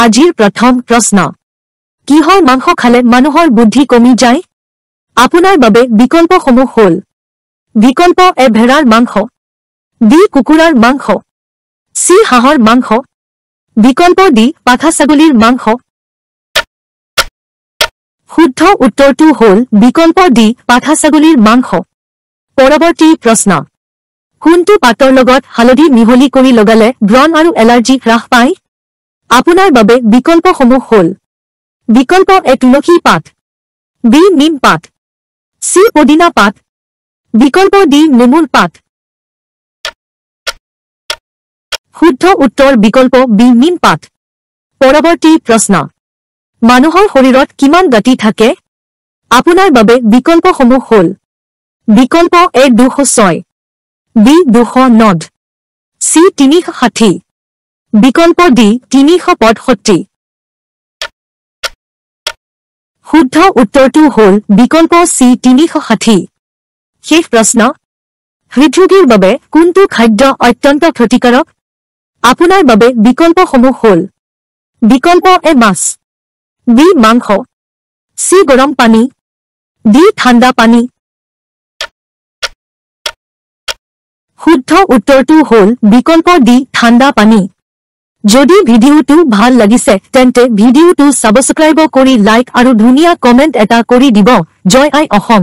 আজিৰ প্ৰথম প্ৰশ্ন কিহৰ মাংস খালে মানুহৰ বুদ্ধি কমি যায় আপোনাৰ বাবে বিকল্পসমূহ হ'ল বিকল্প এ ভেড়াৰ মাংস বি কুকুৰাৰ মাংস সি হাঁহৰ মাংস বিকল্প ডি পাঠা ছাগলীৰ মাংস শুদ্ধ উত্তৰটো হ'ল বিকল্প ডি পাঠা ছাগলীৰ মাংস পৰৱৰ্তী প্ৰশ্ন কোনটো পাতৰ লগত হালধি মিহলি কৰি লগালে ব্ৰণ আৰু এলাৰ্জি হ্ৰাস পায় আপোনাৰ বাবে বিকল্পসমূহ হ'ল বিকল্প এ তুলসী পাত বি নিম পাত সি পদিনা পাত বিকল্প ডি নেমুৰ পাত শুদ্ধ উত্তৰ বিকল্প বি নিম পাত পৰৱৰ্তী প্ৰশ্ন মানুহৰ শৰীৰত কিমান গতি থাকে আপোনাৰ বাবে বিকল্পসমূহ হ'ল বিকল্প এ 206 বি 209 সি 360 বিকল্প ডি 365 শুদ্ধ উত্তৰটো হ'ল বিকল্প সি 360 শেষ প্ৰশ্ন হৃদৰোগীৰ বাবে কোনটো খাদ্য অত্যন্ত ক্ষতিকাৰক আপোনাৰ বাবে বিকল্পসমূহ হ'ল বিকল্প এ মাছ বি মাংস সি গৰম পানী ডি ঠাণ্ডা পানী শুদ্ধ উত্তৰটো হ'ল বিকল্প ডি ঠাণ্ডা পানী যদি ভিডিওটো ভাল লাগিছে তেন্তে ভিডিওটো সাবস্ক্ৰাইব কৰি লাইক আৰু ধুনীয়া কমেন্ট এটা কৰি দিব জয় আই অসম